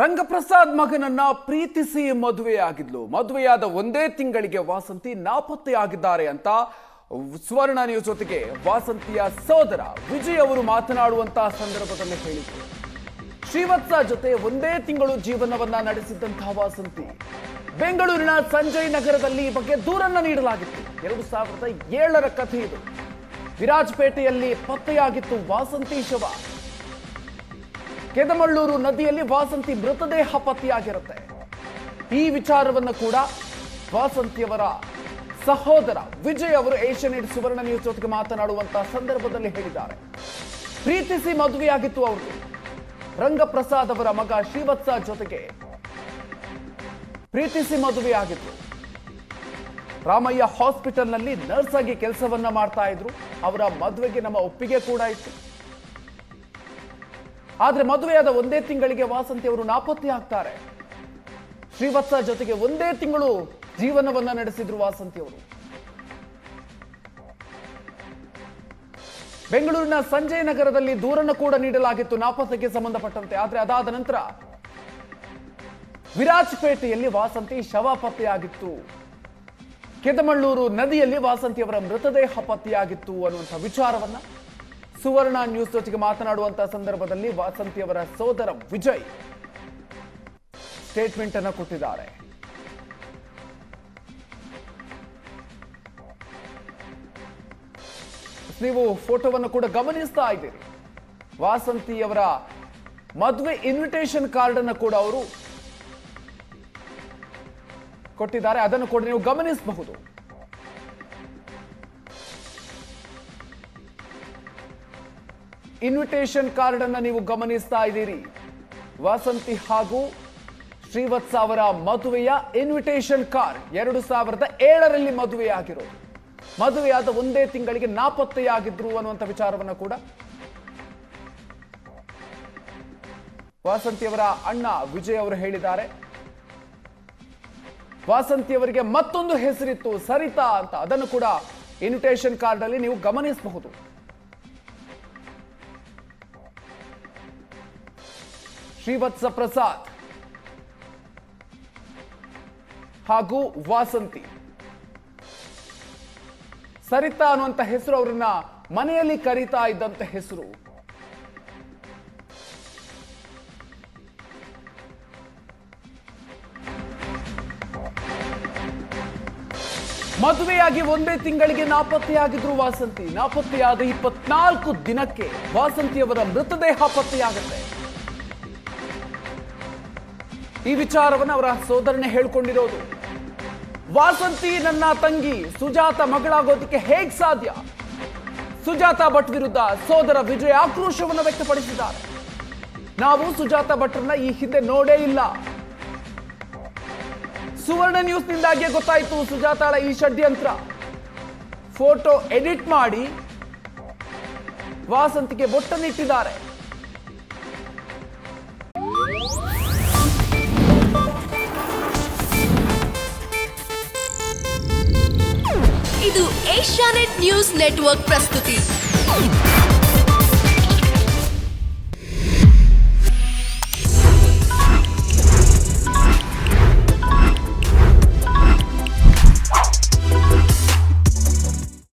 ರಂಗಪ್ರಸಾದ್ ಮಗನನ್ನ ಪ್ರೀತಿಸಿ ಮದುವೆಯಾಗಿದ್ಲು. ಮದುವೆಯಾದ ಒಂದೇ ತಿಂಗಳಿಗೆ ವಾಸಂತಿ ನಾಪತ್ತೆಯಾಗಿದ್ದಾರೆ ಅಂತ ಸುವರ್ಣ ನ್ಯೂಸ್ ಜೊತೆಗೆ ವಾಸಂತಿಯ ಸೋದರ ವಿಜಯ್ ಅವರು ಮಾತನಾಡುವಂತಹ ಸಂದರ್ಭದಲ್ಲಿ ಹೇಳಿದರು. ಶ್ರೀವತ್ಸ ಜೊತೆ ಒಂದೇ ತಿಂಗಳು ಜೀವನವನ್ನ ನಡೆಸಿದ್ದಂತಹ ವಾಸಂತಿ ಬೆಂಗಳೂರಿನ ಸಂಜಯ್ ನಗರದಲ್ಲಿ ಈ ಬಗ್ಗೆ ದೂರನ್ನ ನೀಡಲಾಗಿತ್ತು. 2007ರ ಕಥೆ ಇದು. ವಿರಾಜಪೇಟೆಯಲ್ಲಿ ಪತ್ತೆಯಾಗಿತ್ತು ವಾಸಂತಿ ಶವ. ಕೆದಮಳ್ಳೂರು ನದಿಯಲ್ಲಿ ವಾಸಂತಿ ಮೃತದೇಹ ಪತ್ತೆಯಾಗಿರುತ್ತೆ. ಈ ವಿಚಾರವನ್ನು ಕೂಡ ವಾಸಂತಿಯವರ ಸಹೋದರ ವಿಜಯ್ ಅವರು ಏಷ್ಯಾನೆಟ್ ಸುವರ್ಣ ನ್ಯೂಸ್ ಜೊತೆಗೆ ಮಾತನಾಡುವಂತಹ ಸಂದರ್ಭದಲ್ಲಿ ಹೇಳಿದ್ದಾರೆ. ಪ್ರೀತಿಸಿ ಮದುವೆಯಾಗಿತ್ತು ಅವ್ರದ್ದು. ರಂಗಪ್ರಸಾದ್ ಅವರ ಮಗ ಶ್ರೀವತ್ಸ ಜೊತೆಗೆ ಪ್ರೀತಿಸಿ ಮದುವೆಯಾಗಿತ್ತು. ರಾಮಯ್ಯ ಹಾಸ್ಪಿಟಲ್ನಲ್ಲಿ ನರ್ಸ್ ಆಗಿ ಕೆಲಸವನ್ನ ಮಾಡ್ತಾ ಇದ್ರು. ಅವರ ಮದುವೆಗೆ ನಮ್ಮ ಒಪ್ಪಿಗೆ ಕೂಡ ಇತ್ತು. ಆದ್ರೆ ಮದುವೆಯಾದ ಒಂದೇ ತಿಂಗಳಿಗೆ ವಾಸಂತಿ ಅವರು ನಾಪತ್ತೆ ಆಗ್ತಾರೆ. ಶ್ರೀವತ್ಸ ಜೊತೆಗೆ ಒಂದೇ ತಿಂಗಳು ಜೀವನವನ್ನ ನಡೆಸಿದ್ರು ವಾಸಂತಿ ಅವರು. ಬೆಂಗಳೂರಿನ ಸಂಜಯ್ ನಗರದಲ್ಲಿ ದೂರನ್ನು ಕೂಡ ನೀಡಲಾಗಿತ್ತು ನಾಪತ್ತೆಗೆ ಸಂಬಂಧಪಟ್ಟಂತೆ. ಆದ್ರೆ ಅದಾದ ನಂತರ ವಿರಾಜಪೇಟೆಯಲ್ಲಿ ವಾಸಂತಿ ಶವ ಪತ್ತೆಯಾಗಿತ್ತು. ಕೆದಮಳ್ಳೂರು ನದಿಯಲ್ಲಿ ವಾಸಂತಿ ಅವರ ಮೃತದೇಹ ಪತ್ತೆಯಾಗಿತ್ತು ಅನ್ನುವಂಥ ವಿಚಾರವನ್ನ ಸುವರ್ಣ ನ್ಯೂಸ್ ಜೊತೆಗೆ ಮಾತನಾಡುವಂತಹ ಸಂದರ್ಭದಲ್ಲಿ ವಾಸಂತಿ ಅವರ ಸೋದರ ವಿಜಯ್ ಸ್ಟೇಟ್ಮೆಂಟ್ ಅನ್ನು ಕೊಟ್ಟಿದ್ದಾರೆ. ನೀವು ಫೋಟೋವನ್ನು ಕೂಡ ಗಮನಿಸ್ತಾ ಇದ್ದೀರಿ. ವಾಸಂತಿ ಅವರ ಮದುವೆ ಇನ್ವಿಟೇಷನ್ ಕಾರ್ಡ್ ಅನ್ನು ಕೂಡ ಅವರು ಕೊಟ್ಟಿದ್ದಾರೆ. ಅದನ್ನು ಕೂಡ ನೀವು ಗಮನಿಸಬಹುದು. ಇನ್ವಿಟೇಷನ್ ಕಾರ್ಡ್ ಅನ್ನ ನೀವು ಗಮನಿಸ್ತಾ ಇದ್ದೀರಿ. ವಾಸಂತಿ ಹಾಗೂ ಶ್ರೀವತ್ಸ ಅವರ ಮದುವೆಯ ಇನ್ವಿಟೇಷನ್ ಕಾರ್ಡ್ 2007ರಲ್ಲಿ ಮದುವೆಯಾಗಿರೋದು. ಮದುವೆಯಾದ ಒಂದೇ ತಿಂಗಳಿಗೆ ನಾಪತ್ತೆಯಾಗಿದ್ರು ಅನ್ನುವಂಥ ವಿಚಾರವನ್ನ ಕೂಡ ವಾಸಂತಿಯವರ ಅಣ್ಣ ವಿಜಯ್ ಅವರು ಹೇಳಿದ್ದಾರೆ. ವಾಸಂತಿಯವರಿಗೆ ಮತ್ತೊಂದು ಹೆಸರಿತ್ತು, ಸರಿತಾ ಅಂತ. ಅದನ್ನು ಕೂಡ ಇನ್ವಿಟೇಷನ್ ಕಾರ್ಡ್ ಅಲ್ಲಿ ನೀವು ಗಮನಿಸಬಹುದು. ಶ್ರೀವತ್ಸ ಪ್ರಸಾದ್ ಹಾಗೂ ವಾಸಂತಿ, ಸರಿತಾ ಅನ್ನುವಂಥ ಹೆಸರು ಅವರನ್ನ ಮನೆಯಲ್ಲಿ ಕರೀತಾ ಇದ್ದಂತ ಹೆಸರು. ಮದುವೆಯಾಗಿ ಒಂದೇ ತಿಂಗಳಿಗೆ ನಾಪತ್ತೆಯಾಗಿದ್ರು ವಾಸಂತಿ. ನಾಪತ್ತೆಯಾದ 24 ದಿನಕ್ಕೆ ವಾಸಂತಿಯವರ ಮೃತದೇಹ ಪತ್ತೆಯಾಗುತ್ತೆ. ಈ ವಿಚಾರವನ್ನು ಅವರ ಸೋದರನೇ ಹೇಳ್ಕೊಂಡಿರೋದು. ವಾಸಂತಿ ನನ್ನ ತಂಗಿ ಸುಜಾತ ಮಗಳಾಗೋದಕ್ಕೆ ಹೇಗ್ ಸಾಧ್ಯ? ಸುಜಾತ ಭಟ್ ವಿರುದ್ಧ ಸೋದರ ವಿಜಯ್ ಆಕ್ರೋಶವನ್ನು ವ್ಯಕ್ತಪಡಿಸಿದ್ದಾರೆ. ನಾವು ಸುಜಾತ ಭಟ್ರನ್ನ ಈ ಹಿಂದೆ ನೋಡೇ ಇಲ್ಲ. ಸುವರ್ಣ ನ್ಯೂಸ್ನಿಂದಾಗಿಯೇ ಗೊತ್ತಾಯ್ತು ಸುಜಾತಾಳ ಈ ಷಡ್ಯಂತ್ರ. ಫೋಟೋ ಎಡಿಟ್ ಮಾಡಿ ವಾಸಂತಿಗೆ ಬೊಟ್ಟನ್ನಿಟ್ಟಿದ್ದಾರೆ. ಇದು ಏಷ್ಯಾನೆಟ್ ನ್ಯೂಸ್ ನೆಟ್ವರ್ಕ್ ಪ್ರಸ್ತುತಿ.